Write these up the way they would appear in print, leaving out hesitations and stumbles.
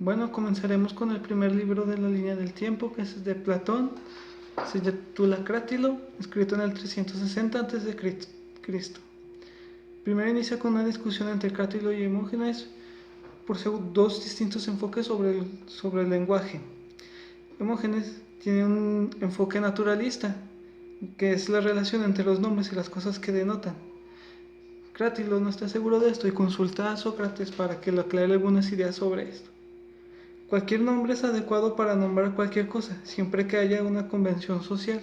Bueno, comenzaremos con el primer libro de la línea del tiempo, que es de Platón. Se titula Crátilo, escrito en el 360 a.C. Primero inicia con una discusión entre Crátilo y Hermógenes por dos distintos enfoques sobre el lenguaje. Hermógenes tiene un enfoque naturalista, que es la relación entre los nombres y las cosas que denotan. Crátilo no está seguro de esto y consulta a Sócrates para que le aclare algunas ideas sobre esto. Cualquier nombre es adecuado para nombrar cualquier cosa, siempre que haya una convención social.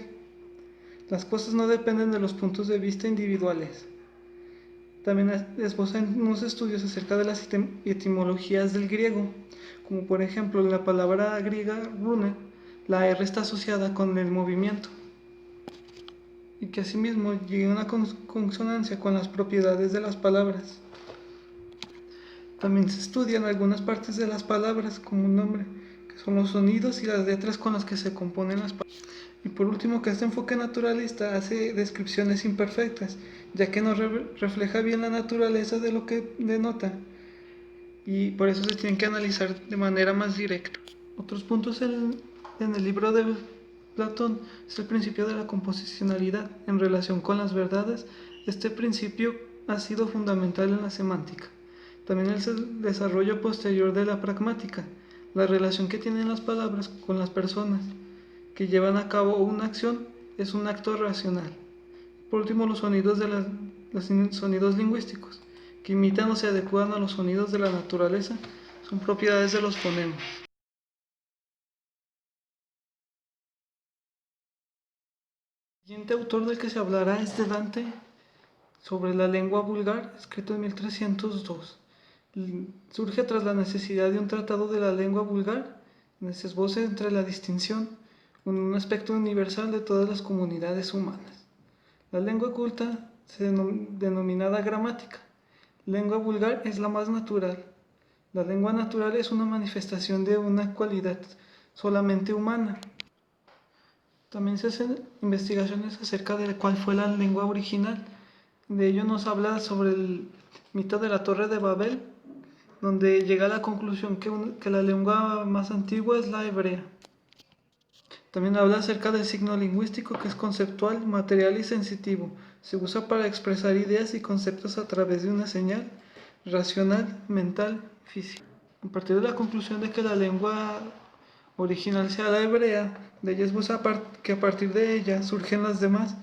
Las cosas no dependen de los puntos de vista individuales. También esboza unos estudios acerca de las etimologías del griego, como por ejemplo en la palabra griega rune, la R está asociada con el movimiento, y que asimismo llega a una consonancia con las propiedades de las palabras. También se estudian algunas partes de las palabras como un nombre, que son los sonidos y las letras con las que se componen las palabras. Y por último, que este enfoque naturalista hace descripciones imperfectas, ya que no refleja bien la naturaleza de lo que denota, y por eso se tienen que analizar de manera más directa. Otros puntos en el libro de Platón es el principio de la composicionalidad en relación con las verdades. Este principio ha sido fundamental en la semántica. También el desarrollo posterior de la pragmática, la relación que tienen las palabras con las personas que llevan a cabo una acción es un acto racional. Por último, los sonidos lingüísticos, que imitan o se adecúan a los sonidos de la naturaleza, son propiedades de los fonemas. El siguiente autor del que se hablará es de Dante, sobre la lengua vulgar, escrito en 1302. Surge tras la necesidad de un tratado de la lengua vulgar, donde se esboza entre la distinción, un aspecto universal de todas las comunidades humanas. La lengua culta, denominada gramática. Lengua vulgar es la más natural. La lengua natural es una manifestación de una cualidad solamente humana. También se hacen investigaciones acerca de cuál fue la lengua original. De ello nos habla sobre el mito de la Torre de Babel, donde llega a la conclusión que la lengua más antigua es la hebrea. También habla acerca del signo lingüístico, que es conceptual, material y sensitivo. Se usa para expresar ideas y conceptos a través de una señal racional, mental, física. A partir de la conclusión de que la lengua original sea la hebrea, de ella esboza que a partir de ella surgen las demás,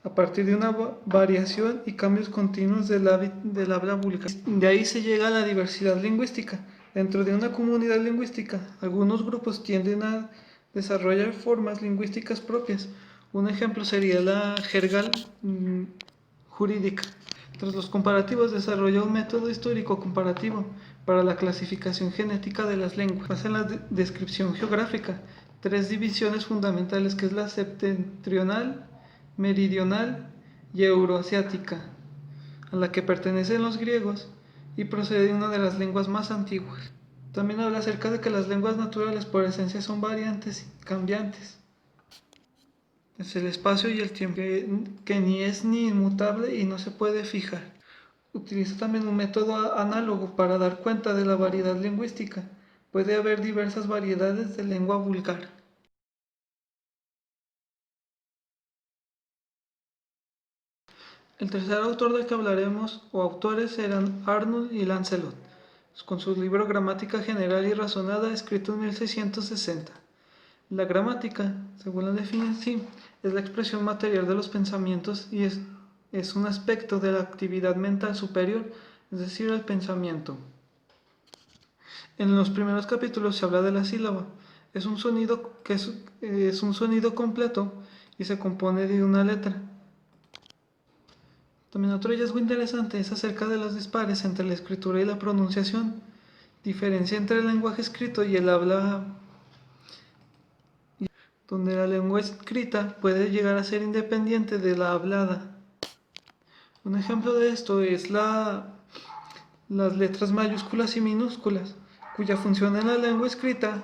a partir de una variación y cambios continuos del habla vulgar. De ahí se llega a la diversidad lingüística. Dentro de una comunidad lingüística, algunos grupos tienden a desarrollar formas lingüísticas propias. Un ejemplo sería la jerga jurídica. Tras los comparativos, desarrolla un método histórico comparativo para la clasificación genética de las lenguas. Basa en la descripción geográfica, tres divisiones fundamentales, que es la septentrional, meridional y euroasiática, a la que pertenecen los griegos, y procede de una de las lenguas más antiguas. También habla acerca de que las lenguas naturales por esencia son variantes y cambiantes. Es el espacio y el tiempo, que ni es ni inmutable y no se puede fijar. Utiliza también un método análogo para dar cuenta de la variedad lingüística. Puede haber diversas variedades de lengua vulgar. El tercer autor del que hablaremos, o autores, serán Arnold y Lancelot, con su libro Gramática General y Razonada, escrito en 1660. La gramática, según la definición, es la expresión material de los pensamientos y es un aspecto de la actividad mental superior, es decir, el pensamiento. En los primeros capítulos se habla de la sílaba. Es un sonido es un sonido completo y se compone de una letra. También otro hallazgo interesante es acerca de los dispares entre la escritura y la pronunciación, diferencia entre el lenguaje escrito y el habla, donde la lengua escrita puede llegar a ser independiente de la hablada. Un ejemplo de esto es las letras mayúsculas y minúsculas, cuya función en la lengua escrita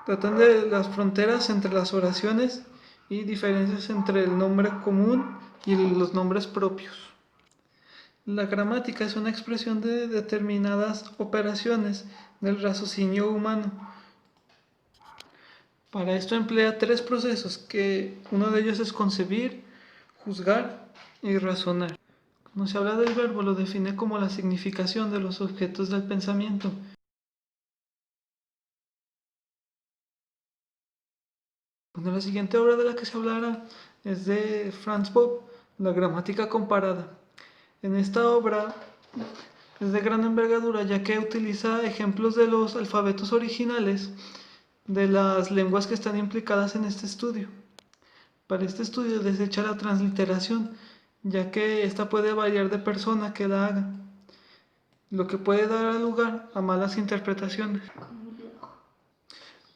tratan de las fronteras entre las oraciones y diferencias entre el nombre común y los nombres propios. La gramática es una expresión de determinadas operaciones del raciocinio humano. Para esto emplea tres procesos, que uno de ellos es concebir, juzgar y razonar. Cuando se habla del verbo, lo define como la significación de los objetos del pensamiento. Bueno, la siguiente obra de la que se hablará es de Franz Bopp, La gramática comparada. En esta obra es de gran envergadura, ya que utiliza ejemplos de los alfabetos originales de las lenguas que están implicadas en este estudio. Para este estudio desecha la transliteración, ya que esta puede variar de persona que la haga, lo que puede dar lugar a malas interpretaciones.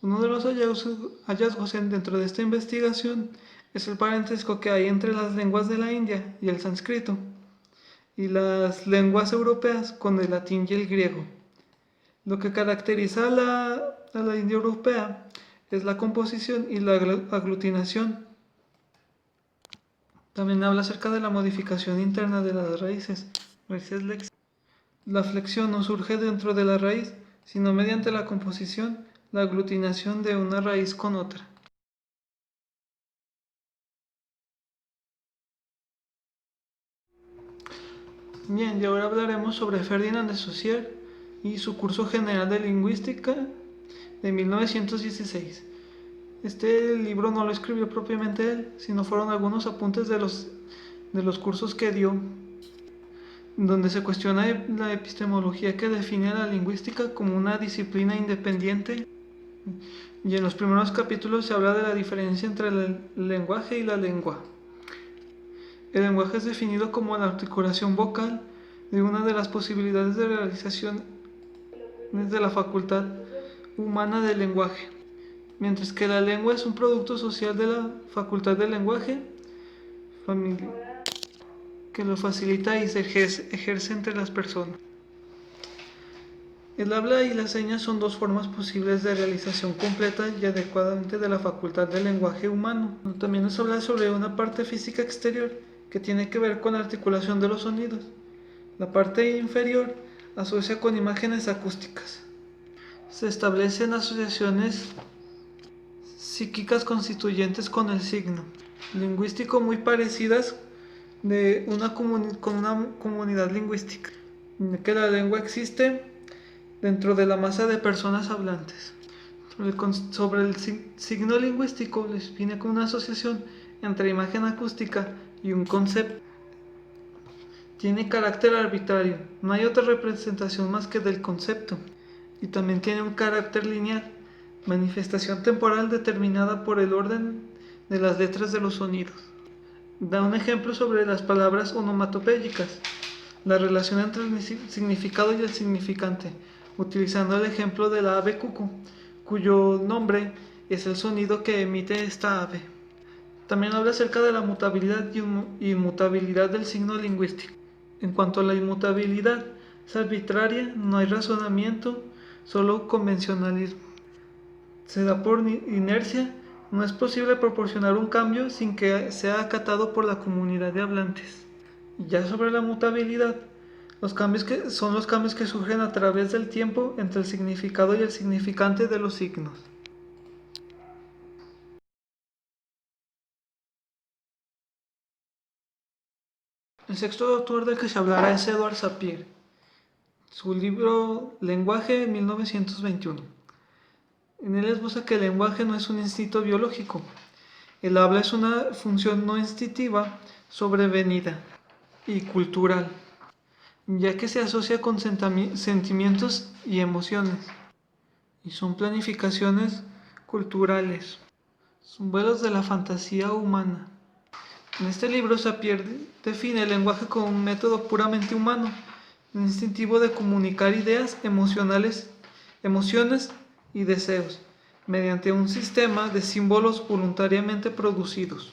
Uno de los hallazgos dentro de esta investigación es el parentesco que hay entre las lenguas de la India y el sánscrito, y las lenguas europeas con el latín y el griego. Lo que caracteriza a la India europea es la composición y la aglutinación. También habla acerca de la modificación interna de las raíces léxicas. La flexión no surge dentro de la raíz, sino mediante la composición, la aglutinación de una raíz con otra. Bien, y ahora hablaremos sobre Ferdinand de Saussure y su curso general de lingüística de 1916. Este libro no lo escribió propiamente él, sino fueron algunos apuntes de los cursos que dio, donde se cuestiona la epistemología que define la lingüística como una disciplina independiente. Y en los primeros capítulos se habla de la diferencia entre el lenguaje y la lengua. El lenguaje es definido como la articulación vocal de una de las posibilidades de realización de la facultad humana del lenguaje, mientras que la lengua es un producto social de la facultad del lenguaje que lo facilita y se ejerce entre las personas. El habla y la seña son dos formas posibles de realización completa y adecuadamente de la facultad del lenguaje humano. También nos habla sobre una parte física exterior que tiene que ver con la articulación de los sonidos. La parte inferior asocia con imágenes acústicas. Se establecen asociaciones psíquicas constituyentes con el signo lingüístico muy parecidas con una comunidad lingüística, que la lengua existe dentro de la masa de personas hablantes. Sobre el signo lingüístico les define como una asociación entre imagen acústica y un concepto. Tiene carácter arbitrario, no hay otra representación más que del concepto, y también tiene un carácter lineal, manifestación temporal determinada por el orden de las letras de los sonidos. Da un ejemplo sobre las palabras onomatopéyicas, la relación entre el significado y el significante, utilizando el ejemplo de la ave cuco, cuyo nombre es el sonido que emite esta ave. También habla acerca de la mutabilidad y inmutabilidad del signo lingüístico. En cuanto a la inmutabilidad, es arbitraria, no hay razonamiento, solo convencionalismo. Se da por inercia, no es posible proporcionar un cambio sin que sea acatado por la comunidad de hablantes. Y ya sobre la mutabilidad, son los cambios que surgen a través del tiempo entre el significado y el significante de los signos. El sexto autor del que se hablará es Edward Sapir. Su libro Lenguaje 1921. En él esboza que el lenguaje no es un instinto biológico. El habla es una función no instintiva sobrevenida y cultural, ya que se asocia con sentimientos y emociones, y son planificaciones culturales, son vuelos de la fantasía humana. En este libro Sapir define el lenguaje como un método puramente humano, un instintivo de comunicar ideas, emociones y deseos, mediante un sistema de símbolos voluntariamente producidos.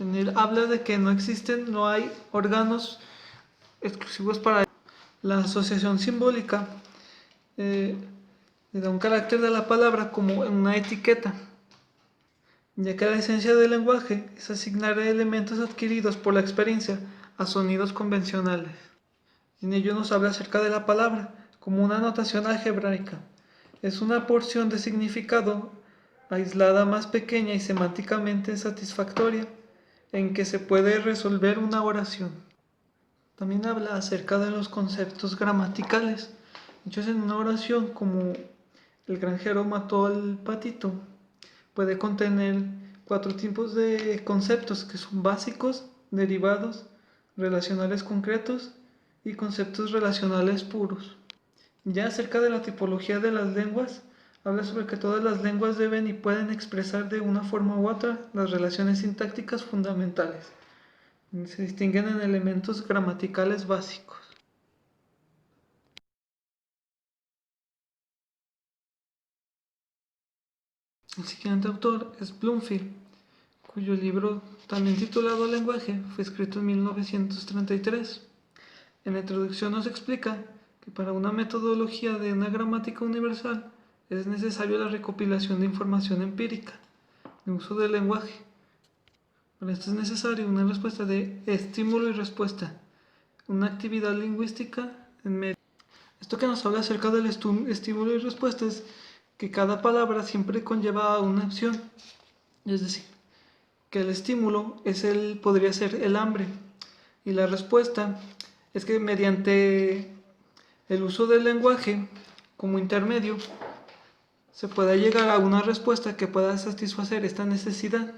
En él habla de que no hay órganos exclusivos para la asociación simbólica. Le da un carácter de la palabra como una etiqueta, ya que la esencia del lenguaje es asignar elementos adquiridos por la experiencia a sonidos convencionales. En ello nos habla acerca de la palabra como una notación algebraica. Es una porción de significado aislada más pequeña y semánticamente satisfactoria en que se puede resolver una oración. También habla acerca de los conceptos gramaticales, hechos en una oración como el granjero mató al patito. Puede contener 4 tipos de conceptos que son básicos, derivados, relacionales concretos y conceptos relacionales puros. Ya acerca de la tipología de las lenguas, habla sobre que todas las lenguas deben y pueden expresar de una forma u otra las relaciones sintácticas fundamentales. Se distinguen en elementos gramaticales básicos. El siguiente autor es Bloomfield, cuyo libro, también titulado Lenguaje, fue escrito en 1933. En la introducción nos explica que para una metodología de una gramática universal es necesario la recopilación de información empírica, de uso del lenguaje. Para esto es necesario una respuesta de estímulo y respuesta, una actividad lingüística en medio. Esto que nos habla acerca del estímulo y respuesta es que cada palabra siempre conlleva una acción, es decir, que el estímulo podría ser el hambre y la respuesta es que mediante el uso del lenguaje como intermedio se pueda llegar a una respuesta que pueda satisfacer esta necesidad.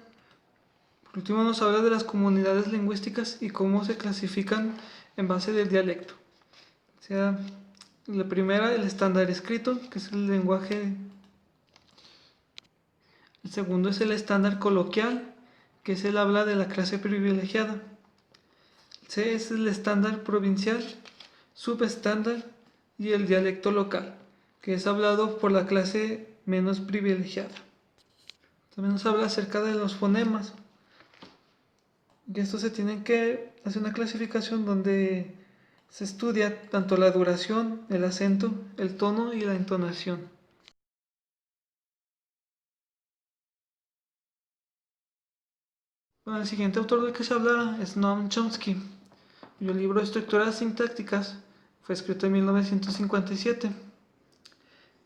Por último nos habla de las comunidades lingüísticas y cómo se clasifican en base del dialecto. O sea, la primera, el estándar escrito, que es el lenguaje. El segundo es el estándar coloquial, que es el habla de la clase privilegiada. C es el estándar provincial, subestándar y el dialecto local, que es hablado por la clase menos privilegiada. También nos habla acerca de los fonemas. Y esto se tiene que hacer una clasificación donde se estudia tanto la duración, el acento, el tono y la entonación. Bueno, el siguiente autor del que se habla es Noam Chomsky, cuyo libro Estructuras sintácticas fue escrito en 1957.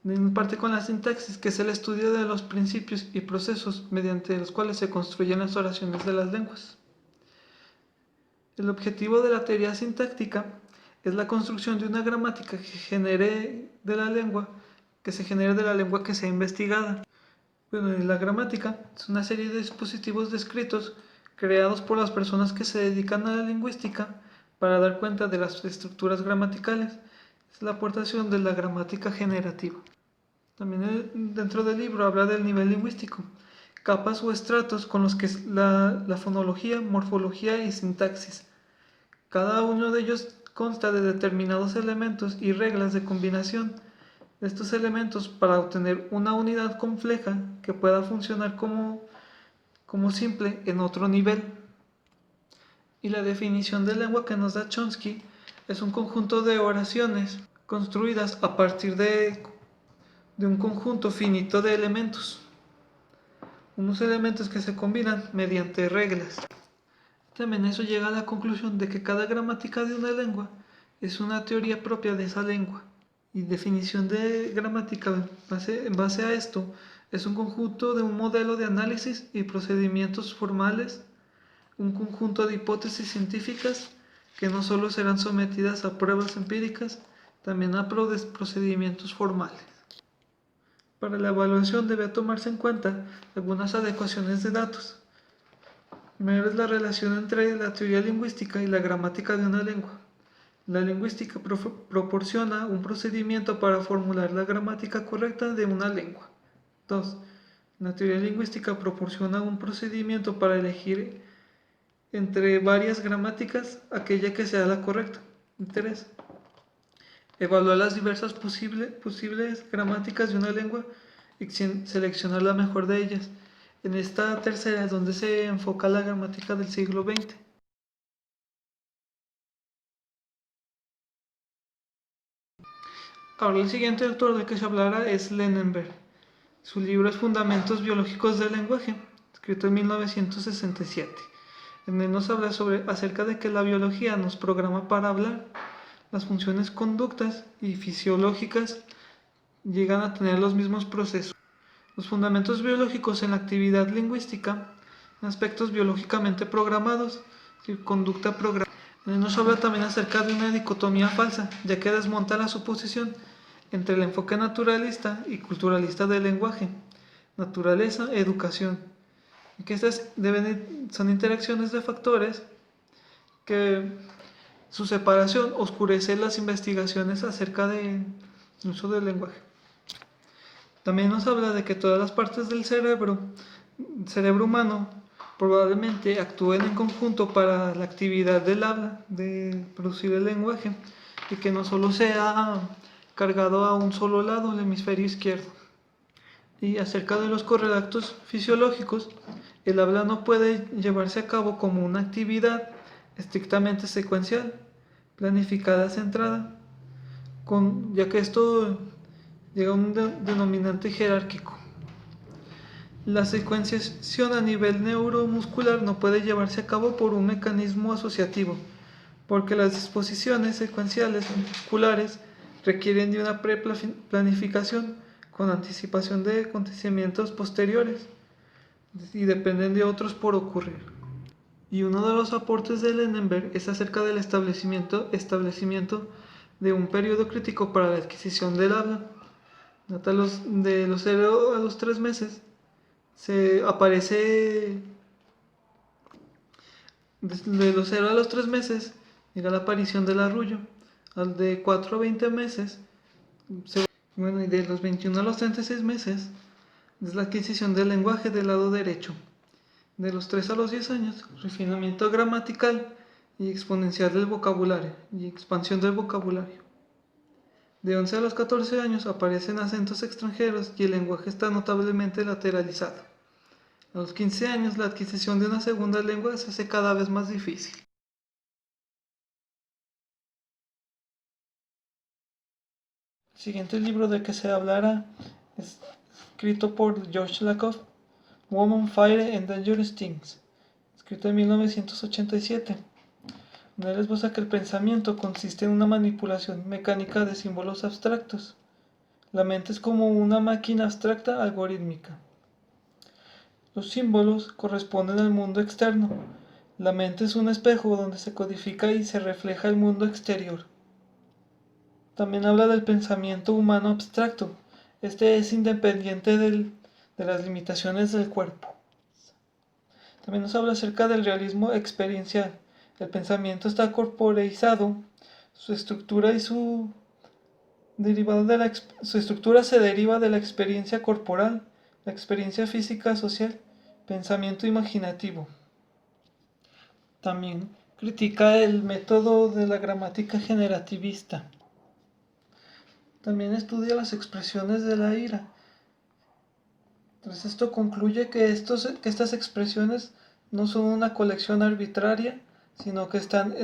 En parte con la sintaxis, que es el estudio de los principios y procesos mediante los cuales se construyen las oraciones de las lenguas. El objetivo de la teoría sintáctica es la construcción de una gramática que se genere de la lengua que sea investigada. Bueno, la gramática es una serie de dispositivos descritos creados por las personas que se dedican a la lingüística para dar cuenta de las estructuras gramaticales. Es la aportación de la gramática generativa. También dentro del libro habla del nivel lingüístico, capas o estratos con los que es la fonología, morfología y sintaxis. Cada uno de ellos consta de determinados elementos y reglas de combinación de estos elementos para obtener una unidad compleja que pueda funcionar como simple en otro nivel. Y la definición de lengua que nos da Chomsky es un conjunto de oraciones construidas a partir de un conjunto finito de elementos, unos elementos que se combinan mediante reglas. También eso llega a la conclusión de que cada gramática de una lengua es una teoría propia de esa lengua. Y definición de gramática en base a esto es un conjunto de un modelo de análisis y procedimientos formales, un conjunto de hipótesis científicas que no solo serán sometidas a pruebas empíricas, también a procedimientos formales. Para la evaluación debe tomarse en cuenta algunas adecuaciones de datos. Primero es la relación entre la teoría lingüística y la gramática de una lengua. La lingüística proporciona un procedimiento para formular la gramática correcta de una lengua. 2. La teoría lingüística proporciona un procedimiento para elegir entre varias gramáticas aquella que sea la correcta. 3. Evaluar las diversas posibles gramáticas de una lengua y seleccionar la mejor de ellas. En esta tercera es donde se enfoca la gramática del siglo XX. Ahora el siguiente autor del que se hablará es Lenenberg. Su libro es Fundamentos Biológicos del Lenguaje, escrito en 1967. En él nos habla acerca de que la biología nos programa para hablar. Las funciones conductas y fisiológicas llegan a tener los mismos procesos. Los fundamentos biológicos en la actividad lingüística, aspectos biológicamente programados y conducta programada. En él nos habla también acerca de una dicotomía falsa, ya que desmonta la suposición entre el enfoque naturalista y culturalista del lenguaje, naturaleza, educación, y que estas son interacciones de factores que su separación oscurece las investigaciones acerca del uso del lenguaje. También nos habla de que todas las partes del cerebro humano, probablemente actúen en conjunto para la actividad del habla, de producir el lenguaje, y que no solo sea cargado a un solo lado, el hemisferio izquierdo. Y acerca de los correlatos fisiológicos, el habla no puede llevarse a cabo como una actividad estrictamente secuencial, planificada, centrada, ya que esto llega a un denominante jerárquico. La secuenciación a nivel neuromuscular no puede llevarse a cabo por un mecanismo asociativo, porque las disposiciones secuenciales musculares requieren de una preplanificación con anticipación de acontecimientos posteriores y dependen de otros por ocurrir. Y uno de los aportes de Lenneberg es acerca del establecimiento de un periodo crítico para la adquisición del habla. De los 0 a los 3 meses de los 0 a los 3 meses llega la aparición del arrullo. Al de 4 a 20 meses, y de los 21 a los 36 meses es la adquisición del lenguaje del lado derecho. De los 3 a los 10 años, refinamiento gramatical y exponencial del vocabulario y expansión del vocabulario. De 11 a los 14 años aparecen acentos extranjeros y el lenguaje está notablemente lateralizado. A los 15 años la adquisición de una segunda lengua se hace cada vez más difícil. El siguiente libro del que se hablará es escrito por George Lakoff, Woman, Fire and Dangerous Things, escrito en 1987. En él esboza que el pensamiento consiste en una manipulación mecánica de símbolos abstractos. La mente es como una máquina abstracta algorítmica. Los símbolos corresponden al mundo externo. La mente es un espejo donde se codifica y se refleja el mundo exterior. También habla del pensamiento humano abstracto. Este es independiente de las limitaciones del cuerpo. También nos habla acerca del realismo experiencial. El pensamiento está corporeizado, su estructura su estructura se deriva de la experiencia corporal, la experiencia física social, pensamiento imaginativo. También critica el método de la gramática generativista. También estudia las expresiones de la ira. Entonces esto concluye que estas expresiones no son una colección arbitraria, sino que están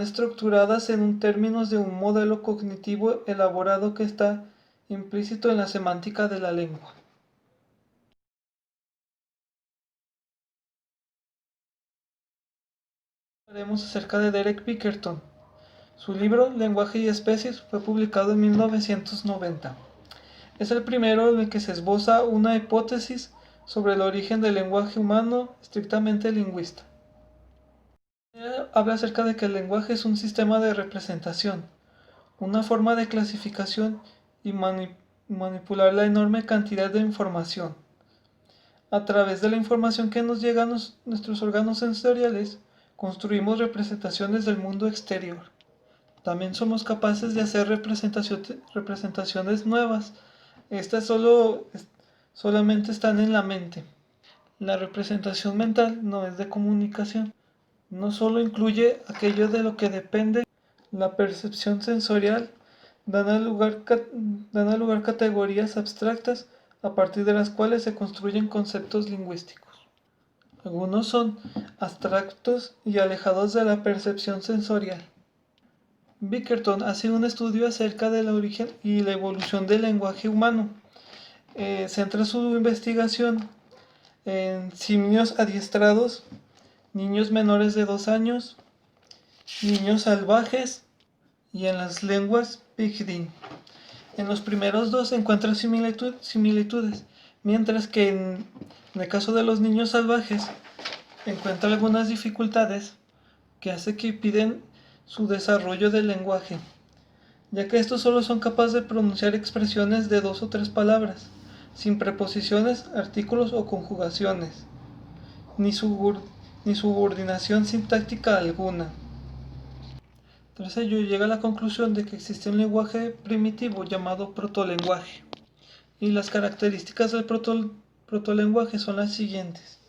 estructuradas en términos de un modelo cognitivo elaborado que está implícito en la semántica de la lengua. Hablaremos acerca de Derek Bickerton. Su libro Lenguaje y especies fue publicado en 1990. Es el primero en el que se esboza una hipótesis sobre el origen del lenguaje humano estrictamente lingüista. Habla acerca de que el lenguaje es un sistema de representación, una forma de clasificación y manipular la enorme cantidad de información. A través de la información que nos llega a nuestros órganos sensoriales, construimos representaciones del mundo exterior. También somos capaces de hacer representaciones nuevas. Estas solamente están en la mente. La representación mental no es de comunicación. No solo incluye aquello de lo que depende la percepción sensorial, dan a lugar categorías abstractas a partir de las cuales se construyen conceptos lingüísticos. Algunos son abstractos y alejados de la percepción sensorial. Bickerton hace un estudio acerca del origen y la evolución del lenguaje humano. Centra su investigación en simios adiestrados niños menores de 2 años, niños salvajes y en las lenguas pidgin. En los primeros dos se encuentran similitudes, mientras que en el caso de los niños salvajes encuentra algunas dificultades que hace que impiden su desarrollo del lenguaje, ya que estos solo son capaces de pronunciar expresiones de 2 o 3 palabras, sin preposiciones, artículos o conjugaciones, ni subordinación sintáctica alguna. Tras ello llega a la conclusión de que existe un lenguaje primitivo llamado protolenguaje, y las características del protolenguaje son las siguientes.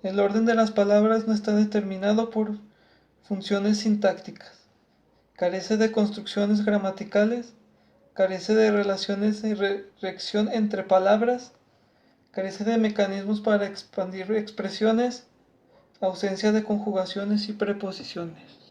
El orden de las palabras no está determinado por funciones sintácticas, carece de construcciones gramaticales, carece de relaciones de reacción entre palabras, carece de mecanismos para expandir expresiones, ausencia de conjugaciones y preposiciones.